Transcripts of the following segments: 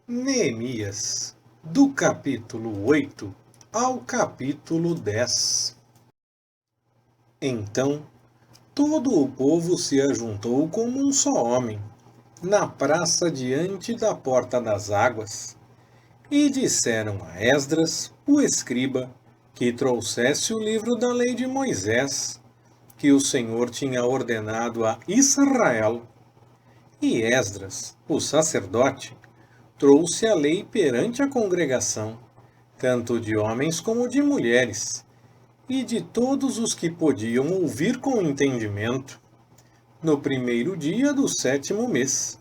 Neemias, do capítulo 8 ao capítulo 10. Então, todo o povo se ajuntou como um só homem, na praça diante da porta das águas, e disseram a Esdras, o escriba, que trouxesse o livro da lei de Moisés, que o Senhor tinha ordenado a Israel. E Esdras, o sacerdote, trouxe a lei perante a congregação, tanto de homens como de mulheres, e de todos os que podiam ouvir com entendimento, no primeiro dia do 7º mês.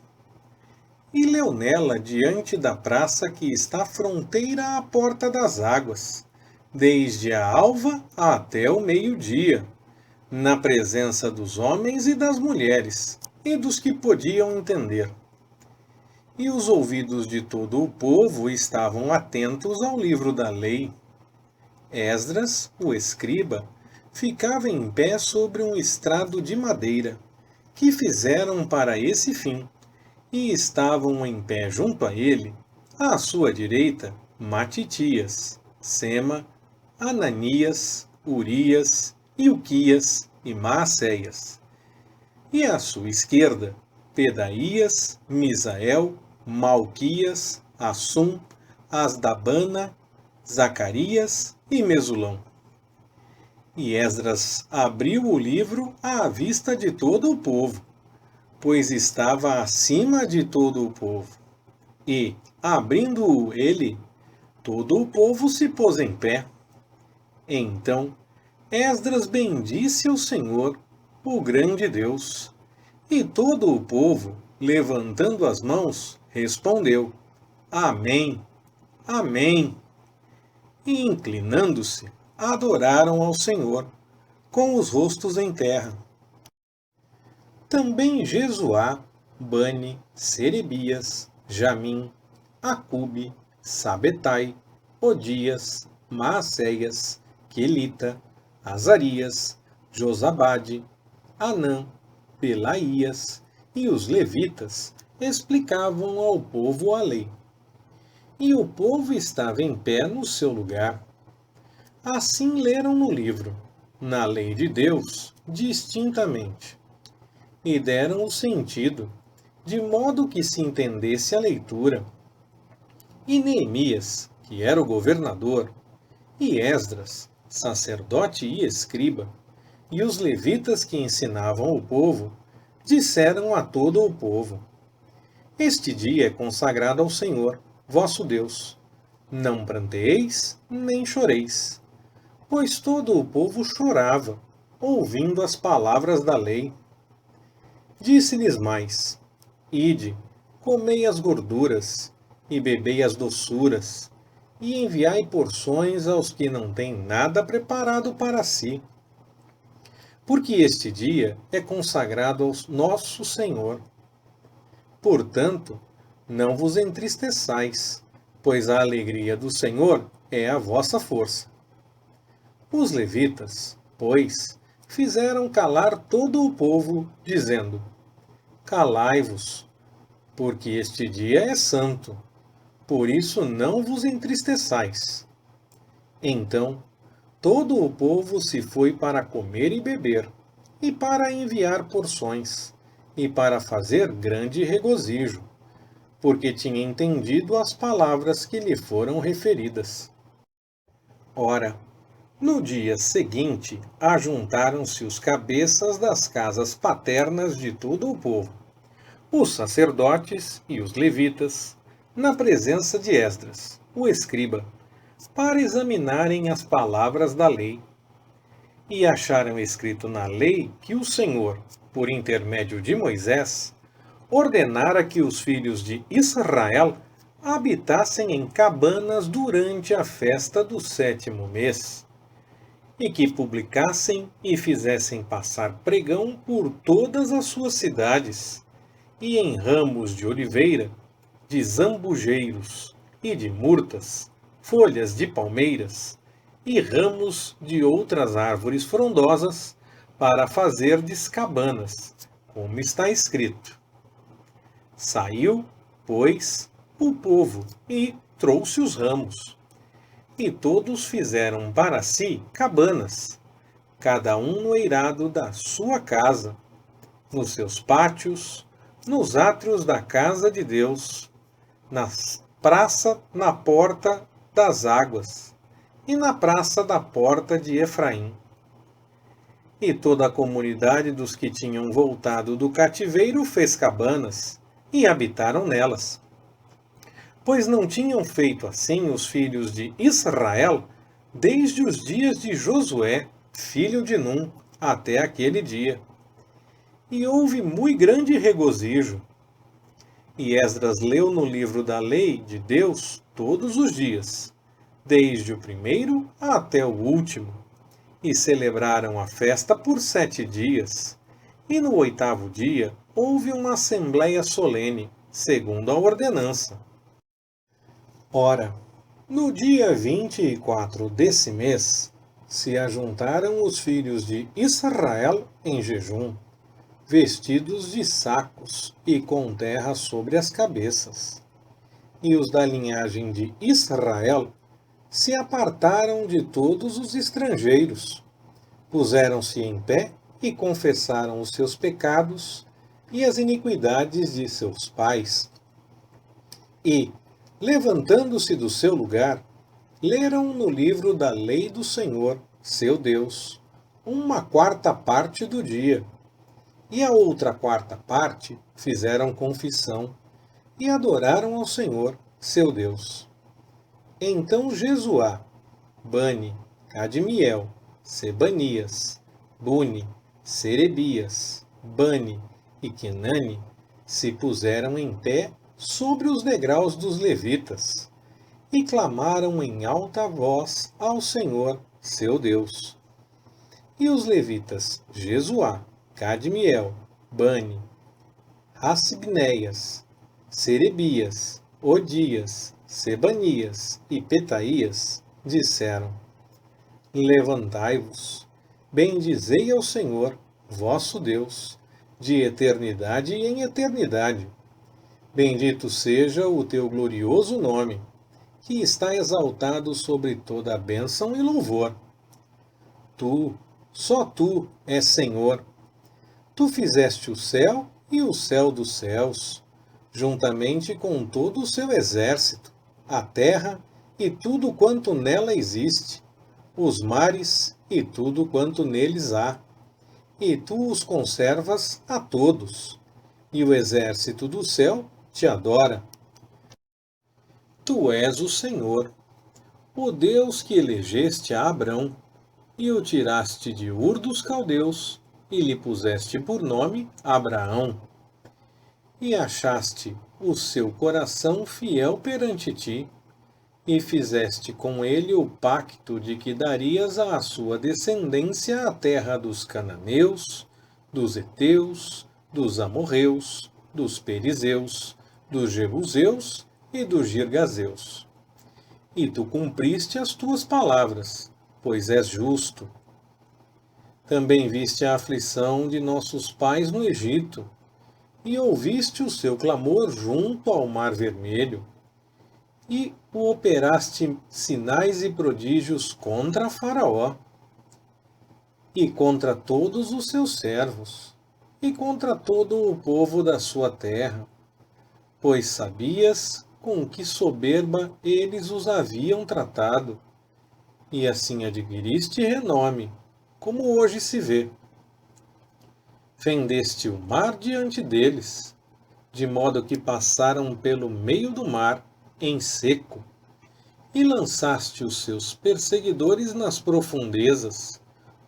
E leu nela diante da praça que está fronteira à porta das águas, desde a alva até o meio-dia, na presença dos homens e das mulheres, e dos que podiam entender. E os ouvidos de todo o povo estavam atentos ao livro da lei. Esdras, o escriba, ficava em pé sobre um estrado de madeira, que fizeram para esse fim, e estavam em pé junto a ele, à sua direita, Matitias, Sema, Ananias, Urias, Ilquias e Maacéias. E à sua esquerda, Pedaías, Misael, Malquias, Assum, Asdabana, Zacarias e Mesulão. E Esdras abriu o livro à vista de todo o povo, pois estava acima de todo o povo. E, abrindo-o ele, todo o povo se pôs em pé. Então, Esdras bendisse o Senhor, o grande Deus. E todo o povo, levantando as mãos, respondeu: Amém, Amém. E inclinando-se, adoraram ao Senhor, com os rostos em terra. Também Jesuá, Bani, Serebias, Jamim, Acube, Sabetai, Odias, Maacéias, Quelita, Azarias, Josabade, Anã, Pelaías e os levitas explicavam ao povo a lei. E o povo estava em pé no seu lugar. Assim leram no livro, na lei de Deus, distintamente, e deram o sentido, de modo que se entendesse a leitura. E Neemias, que era o governador, e Esdras, sacerdote e escriba, e os levitas que ensinavam o povo, disseram a todo o povo: Este dia é consagrado ao Senhor, vosso Deus. Não pranteeis, nem choreis. Pois todo o povo chorava, ouvindo as palavras da lei. Disse-lhes mais: Ide, comei as gorduras, e bebei as doçuras, e enviai porções aos que não têm nada preparado para si. Porque este dia é consagrado ao nosso Senhor. Portanto, não vos entristeçais, pois a alegria do Senhor é a vossa força. Os levitas, pois, fizeram calar todo o povo, dizendo: Calai-vos, porque este dia é santo, por isso não vos entristeçais. Então, todo o povo se foi para comer e beber, e para enviar porções, e para fazer grande regozijo, porque tinha entendido as palavras que lhe foram referidas. Ora, no dia seguinte, ajuntaram-se os cabeças das casas paternas de todo o povo, os sacerdotes e os levitas, na presença de Esdras, o escriba, para examinarem as palavras da lei. E acharam escrito na lei que o Senhor, por intermédio de Moisés, ordenara que os filhos de Israel habitassem em cabanas durante a festa do 7º mês, e que publicassem e fizessem passar pregão por todas as suas cidades, e em ramos de oliveira, de zambujeiros e de murtas, folhas de palmeiras e ramos de outras árvores frondosas, para fazerdes cabanas, como está escrito. Saiu, pois, o povo e trouxe os ramos. E todos fizeram para si cabanas, cada um no eirado da sua casa, nos seus pátios, nos átrios da casa de Deus, na praça, na porta das águas, e na praça da porta de Efraim. E toda a comunidade dos que tinham voltado do cativeiro fez cabanas, e habitaram nelas. Pois não tinham feito assim os filhos de Israel desde os dias de Josué, filho de Num, até aquele dia. E houve muito grande regozijo. E Esdras leu no livro da lei de Deus todos os dias, desde o primeiro até o último. E celebraram a festa por 7 dias. E no 8º dia houve uma assembleia solene, segundo a ordenança. Ora, no dia 24 desse mês, se ajuntaram os filhos de Israel em jejum, vestidos de sacos e com terra sobre as cabeças. E os da linhagem de Israel se apartaram de todos os estrangeiros, puseram-se em pé e confessaram os seus pecados e as iniquidades de seus pais. E, levantando-se do seu lugar, leram no livro da lei do Senhor, seu Deus, uma quarta parte do dia. E a outra quarta parte fizeram confissão e adoraram ao Senhor, seu Deus. Então Jesuá, Bani, Cadmiel, Sebanias, Buni, Serebias, Bani e Quenani se puseram em pé sobre os degraus dos levitas e clamaram em alta voz ao Senhor, seu Deus. E os levitas Jesuá, Cadmiel, Bani, Hassibneias, Serebias, Odias, Sebanias e Petaías disseram: Levantai-vos, bendizei ao Senhor, vosso Deus, de eternidade em eternidade. Bendito seja o teu glorioso nome, que está exaltado sobre toda a bênção e louvor. Tu, só tu, és Senhor. Tu fizeste o céu e o céu dos céus, juntamente com todo o seu exército, a terra e tudo quanto nela existe, os mares e tudo quanto neles há. E tu os conservas a todos, e o exército do céu te adora. Tu és o Senhor, o Deus que elegeste a Abrão, e o tiraste de Ur dos Caldeus, e lhe puseste por nome Abraão. E achaste o seu coração fiel perante ti, e fizeste com ele o pacto de que darias à sua descendência a terra dos cananeus, dos heteus, dos amorreus, dos perizeus, dos jebuseus e dos girgazeus. E tu cumpriste as tuas palavras, pois és justo. Também viste a aflição de nossos pais no Egito, e ouviste o seu clamor junto ao Mar Vermelho, e o operaste sinais e prodígios contra Faraó, e contra todos os seus servos, e contra todo o povo da sua terra, pois sabias com que soberba eles os haviam tratado, e assim adquiriste renome, como hoje se vê. Fendeste o mar diante deles, de modo que passaram pelo meio do mar, em seco, e lançaste os seus perseguidores nas profundezas,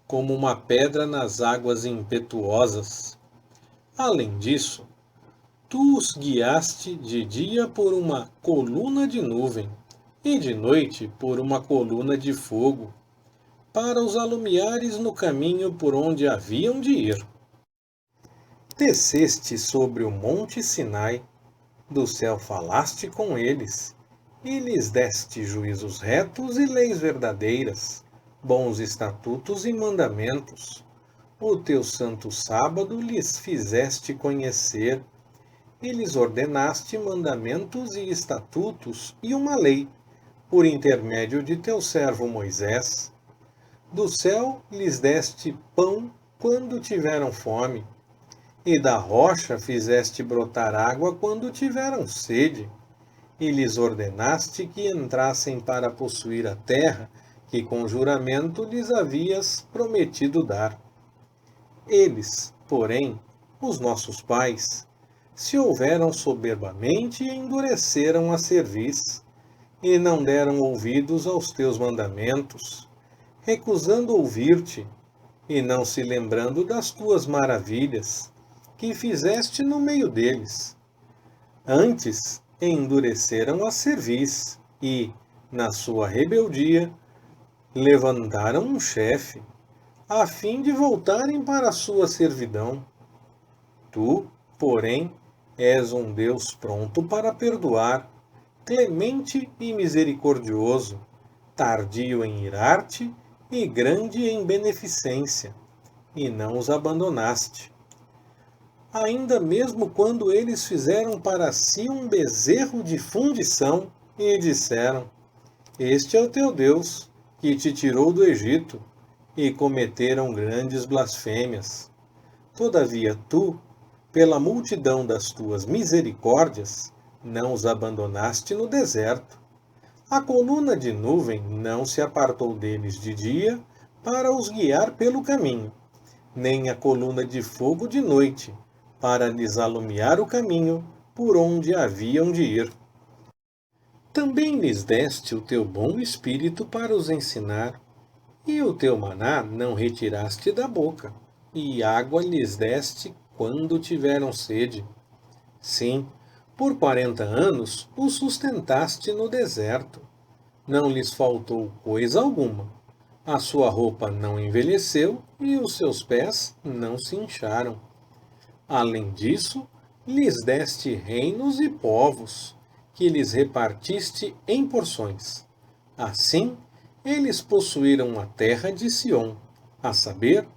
como uma pedra nas águas impetuosas. Além disso, tu os guiaste de dia por uma coluna de nuvem, e de noite por uma coluna de fogo, para os alumiares no caminho por onde haviam de ir. Desceste sobre o monte Sinai, do céu falaste com eles, e lhes deste juízos retos e leis verdadeiras, bons estatutos e mandamentos. O teu santo sábado lhes fizeste conhecer, e lhes ordenaste mandamentos e estatutos e uma lei, por intermédio de teu servo Moisés. Do céu lhes deste pão quando tiveram fome, e da rocha fizeste brotar água quando tiveram sede, e lhes ordenaste que entrassem para possuir a terra que com juramento lhes havias prometido dar. Eles, porém, os nossos pais, se houveram soberbamente e endureceram a cerviz, e não deram ouvidos aos teus mandamentos, recusando ouvir-te, e não se lembrando das tuas maravilhas, que fizeste no meio deles. Antes endureceram a cerviz, e, na sua rebeldia, levantaram um chefe, a fim de voltarem para a sua servidão. Tu, porém, és um Deus pronto para perdoar, clemente e misericordioso, tardio em irar-te e grande em beneficência, e não os abandonaste. Ainda mesmo quando eles fizeram para si um bezerro de fundição e disseram: Este é o teu Deus, que te tirou do Egito, e cometeram grandes blasfêmias. Todavia tu, pela multidão das tuas misericórdias, não os abandonaste no deserto. A coluna de nuvem não se apartou deles de dia para os guiar pelo caminho, nem a coluna de fogo de noite, para lhes alumiar o caminho por onde haviam de ir. Também lhes deste o teu bom espírito para os ensinar, e o teu maná não retiraste da boca, e água lhes deste quando tiveram sede. Sim, por 40 anos os sustentaste no deserto. Não lhes faltou coisa alguma. A sua roupa não envelheceu e os seus pés não se incharam. Além disso, lhes deste reinos e povos, que lhes repartiste em porções. Assim, eles possuíram a terra de Sion, a saber,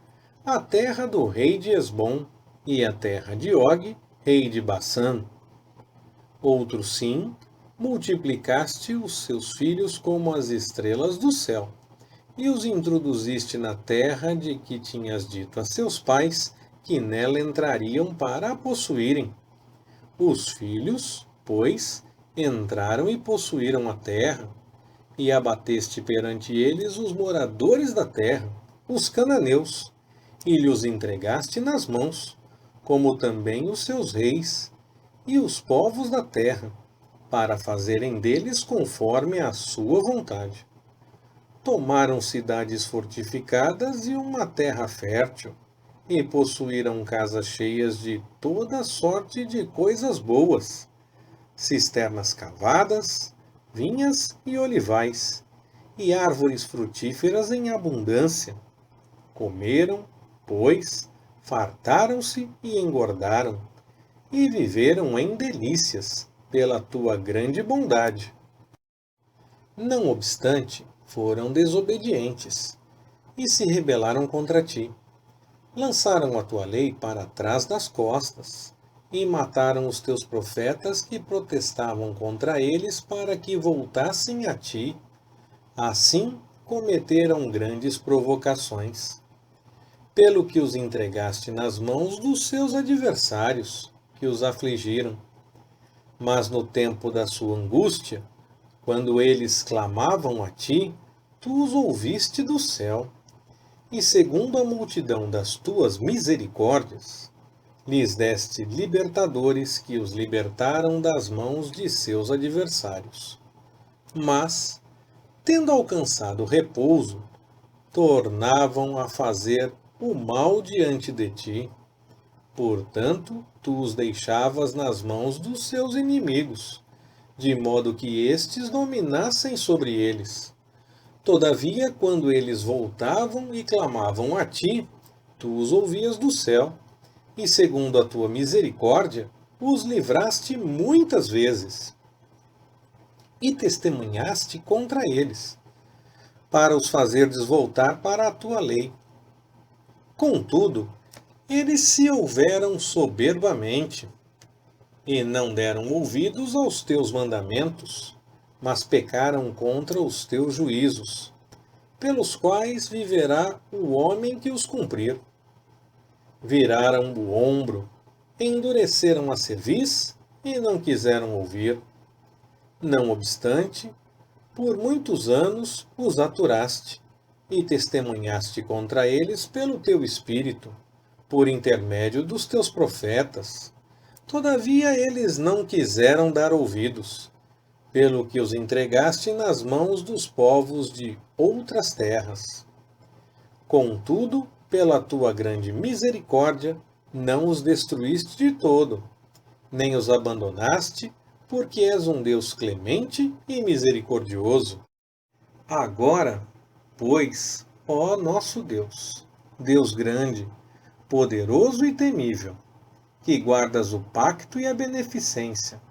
a terra do rei de Esbom e a terra de Og, rei de Bassã. Outro sim, multiplicaste os seus filhos como as estrelas do céu, e os introduziste na terra de que tinhas dito a seus pais que nela entrariam para a possuírem. Os filhos, pois, entraram e possuíram a terra, e abateste perante eles os moradores da terra, os cananeus, e lhes entregaste nas mãos, como também os seus reis, e os povos da terra, para fazerem deles conforme a sua vontade. Tomaram cidades fortificadas e uma terra fértil, e possuíram casas cheias de toda sorte de coisas boas, cisternas cavadas, vinhas e olivais, e árvores frutíferas em abundância. Comeram, pois, fartaram-se e engordaram, e viveram em delícias, pela tua grande bondade. Não obstante, foram desobedientes, e se rebelaram contra ti. Lançaram a tua lei para trás das costas, e mataram os teus profetas que protestavam contra eles para que voltassem a ti. Assim cometeram grandes provocações, pelo que os entregaste nas mãos dos seus adversários, que os afligiram. Mas no tempo da sua angústia, quando eles clamavam a ti, tu os ouviste do céu. E segundo a multidão das tuas misericórdias, lhes deste libertadores que os libertaram das mãos de seus adversários. Mas, tendo alcançado repouso, tornavam a fazer o mal diante de ti. Portanto, tu os deixavas nas mãos dos seus inimigos, de modo que estes dominassem sobre eles. Todavia, quando eles voltavam e clamavam a ti, tu os ouvias do céu, e segundo a tua misericórdia, os livraste muitas vezes, e testemunhaste contra eles, para os fazeres voltar para a tua lei. Contudo, eles se houveram soberbamente, e não deram ouvidos aos teus mandamentos, mas pecaram contra os teus juízos, pelos quais viverá o homem que os cumprir. Viraram o ombro, endureceram a cerviz e não quiseram ouvir. Não obstante, por muitos anos os aturaste e testemunhaste contra eles pelo teu Espírito, por intermédio dos teus profetas. Todavia eles não quiseram dar ouvidos, pelo que os entregaste nas mãos dos povos de outras terras. Contudo, pela tua grande misericórdia, não os destruíste de todo, nem os abandonaste, porque és um Deus clemente e misericordioso. Agora, pois, ó nosso Deus, Deus grande, poderoso e temível, que guardas o pacto e a beneficência,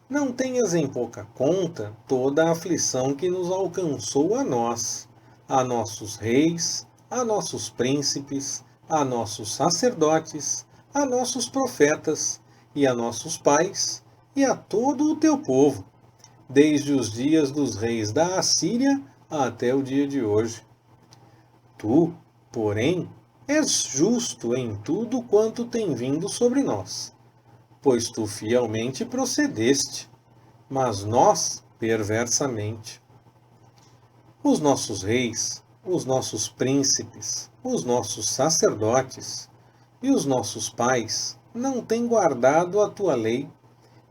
não tenhas em pouca conta toda a aflição que nos alcançou a nossos reis, a nossos príncipes, a nossos sacerdotes, a nossos profetas, e a nossos pais, e a todo o teu povo, desde os dias dos reis da Assíria até o dia de hoje. Tu, porém, és justo em tudo quanto tem vindo sobre nós, pois tu fielmente procedeste, mas nós perversamente. Os nossos reis, os nossos príncipes, os nossos sacerdotes e os nossos pais não têm guardado a tua lei,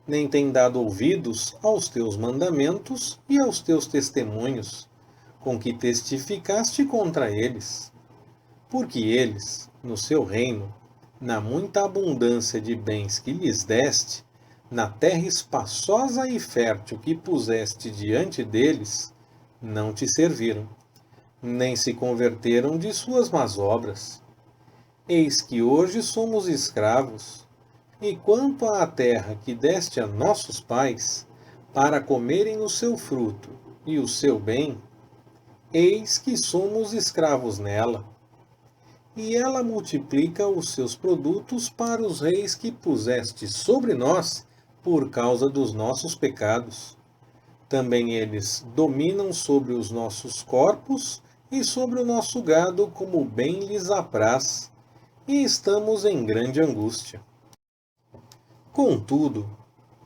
nem têm dado ouvidos aos teus mandamentos e aos teus testemunhos, com que testificaste contra eles. Porque eles, no seu reino, na muita abundância de bens que lhes deste, na terra espaçosa e fértil que puseste diante deles, não te serviram, nem se converteram de suas más obras. Eis que hoje somos escravos, e quanto à terra que deste a nossos pais, para comerem o seu fruto e o seu bem, eis que somos escravos nela. E ela multiplica os seus produtos para os reis que puseste sobre nós por causa dos nossos pecados. Também eles dominam sobre os nossos corpos e sobre o nosso gado como bem lhes apraz, e estamos em grande angústia. Contudo,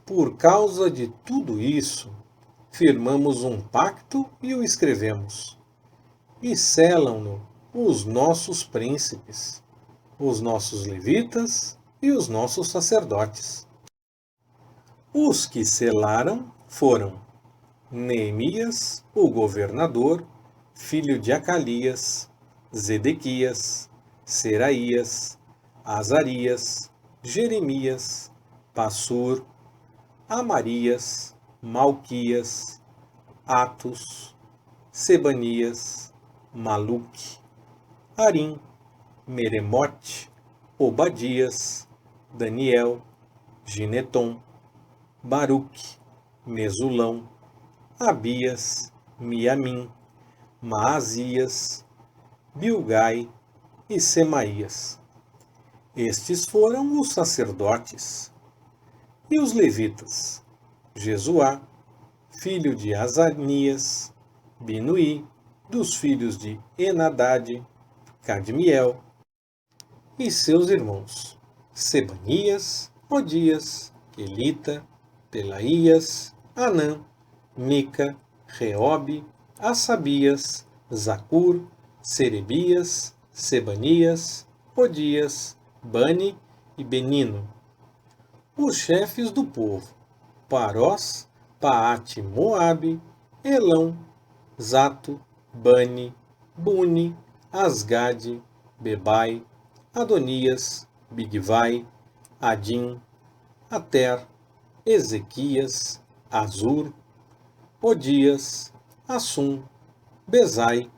por causa de tudo isso, firmamos um pacto e o escrevemos, e selam-no os nossos príncipes, os nossos levitas e os nossos sacerdotes. Os que selaram foram Neemias, o governador, filho de Acalias, Zedequias, Seraías, Azarias, Jeremias, Passur, Amarias, Malquias, Atos, Sebanias, Maluque, Arim, Meremote, Obadias, Daniel, Gineton, Baruque, Mesulão, Abias, Miamim, Maasias, Bilgai e Semaías. Estes foram os sacerdotes. E os levitas: Jesuá, filho de Azanias, Binuí, dos filhos de Enadade, Cadmiel, e seus irmãos: Sebanias, Odias, Quelita, Pelaías, Anã, Mica, Reobe, Assabias, Zacur, Serebias, Sebanias, Odias, Bani e Benino. Os chefes do povo: Parós, Paate Moabe, Elão, Zato, Bani, Buni, Asgade, Bebai, Adonias, Bigvai, Adim, Ater, Ezequias, Azur, Odias, Assum, Bezai,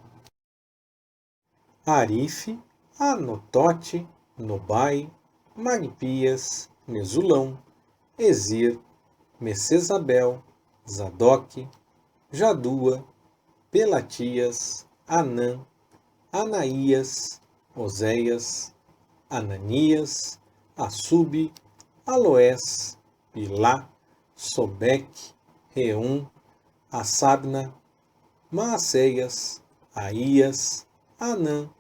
Arife, Anotote, Nobai, Magpias, Mesulão, Ezir, Messesabel, Zadok, Jadua, Pelatias, Anã, Anaías, Oséias, Ananias, Assube, Aloés, Bilá, Sobeque, Reum, Assabna, Maacéias, Aías, Anã,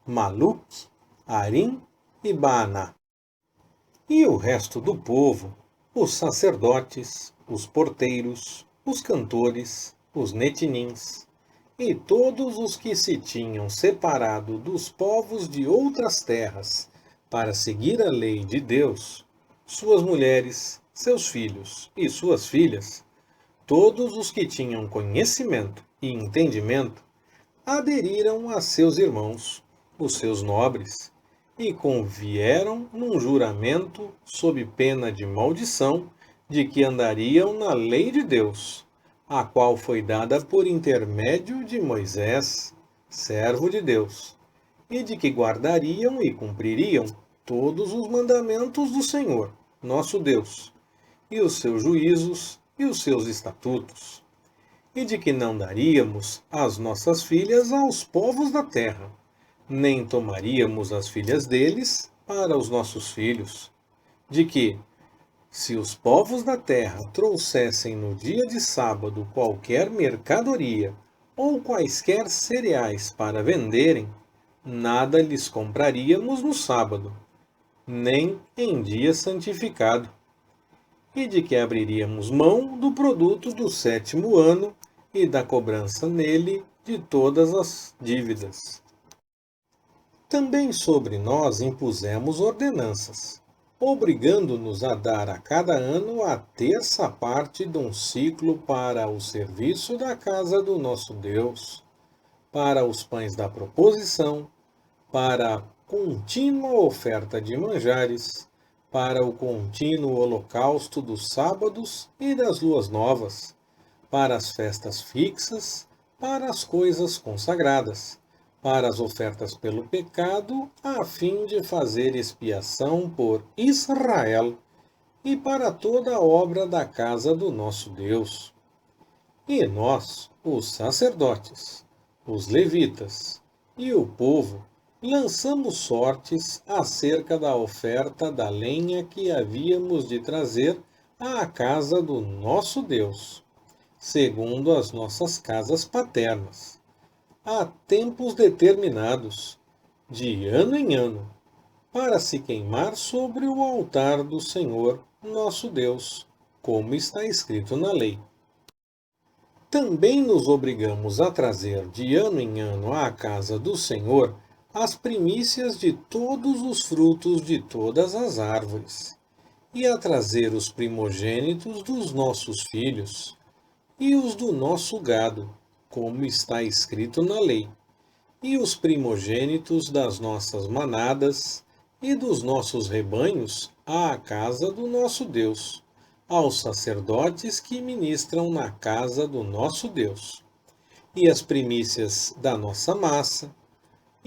Maluque, Arim e Baaná. E o resto do povo, os sacerdotes, os porteiros, os cantores, os netinins, e todos os que se tinham separado dos povos de outras terras para seguir a lei de Deus, suas mulheres, seus filhos e suas filhas, todos os que tinham conhecimento e entendimento, aderiram a seus irmãos, os seus nobres, e convieram num juramento sob pena de maldição de que andariam na lei de Deus, a qual foi dada por intermédio de Moisés, servo de Deus, e de que guardariam e cumpririam todos os mandamentos do Senhor, nosso Deus, e os seus juízos e os seus estatutos, e de que não daríamos as nossas filhas aos povos da terra, nem tomaríamos as filhas deles para os nossos filhos, de que, se os povos da terra trouxessem no dia de sábado qualquer mercadoria ou quaisquer cereais para venderem, nada lhes compraríamos no sábado, nem em dia santificado, e de que abriríamos mão do produto do 7º ano e da cobrança nele de todas as dívidas. Também sobre nós impusemos ordenanças, obrigando-nos a dar a cada ano a 1/3 parte de um ciclo para o serviço da casa do nosso Deus, para os pães da proposição, para a contínua oferta de manjares, para o contínuo holocausto dos sábados e das luas novas, para as festas fixas, para as coisas consagradas, para as ofertas pelo pecado, a fim de fazer expiação por Israel, e para toda a obra da casa do nosso Deus. E nós, os sacerdotes, os levitas e o povo, lançamos sortes acerca da oferta da lenha que havíamos de trazer à casa do nosso Deus, segundo as nossas casas paternas, a tempos determinados, de ano em ano, para se queimar sobre o altar do Senhor, nosso Deus, como está escrito na lei. Também nos obrigamos a trazer de ano em ano à casa do Senhor as primícias de todos os frutos de todas as árvores, e a trazer os primogênitos dos nossos filhos, e os do nosso gado, como está escrito na lei, e os primogênitos das nossas manadas e dos nossos rebanhos à casa do nosso Deus, aos sacerdotes que ministram na casa do nosso Deus, e as primícias da nossa massa,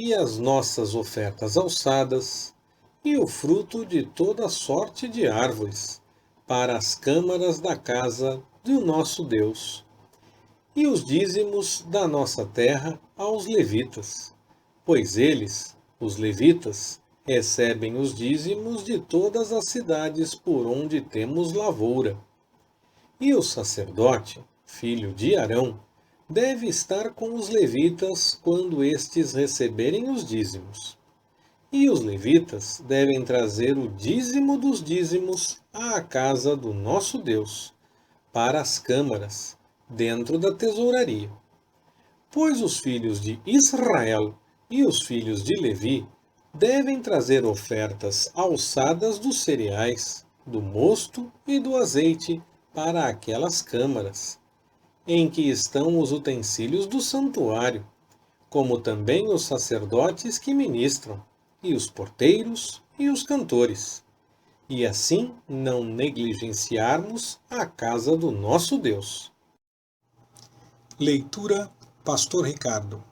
e as nossas ofertas alçadas, e o fruto de toda sorte de árvores, para as câmaras da casa do nosso Deus, e os dízimos da nossa terra aos levitas, pois eles, os levitas, recebem os dízimos de todas as cidades por onde temos lavoura. E o sacerdote, filho de Arão, deve estar com os levitas quando estes receberem os dízimos. E os levitas devem trazer o dízimo dos dízimos à casa do nosso Deus, para as câmaras, dentro da tesouraria. Pois os filhos de Israel e os filhos de Levi devem trazer ofertas alçadas dos cereais, do mosto e do azeite para aquelas câmaras, em que estão os utensílios do santuário, como também os sacerdotes que ministram, e os porteiros e os cantores, e assim não negligenciarmos a casa do nosso Deus. Leitura Pastor Ricardo.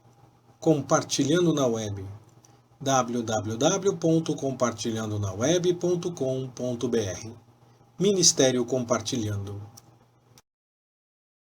Compartilhando na web. www.compartilhandonaweb.com.br Ministério Compartilhando.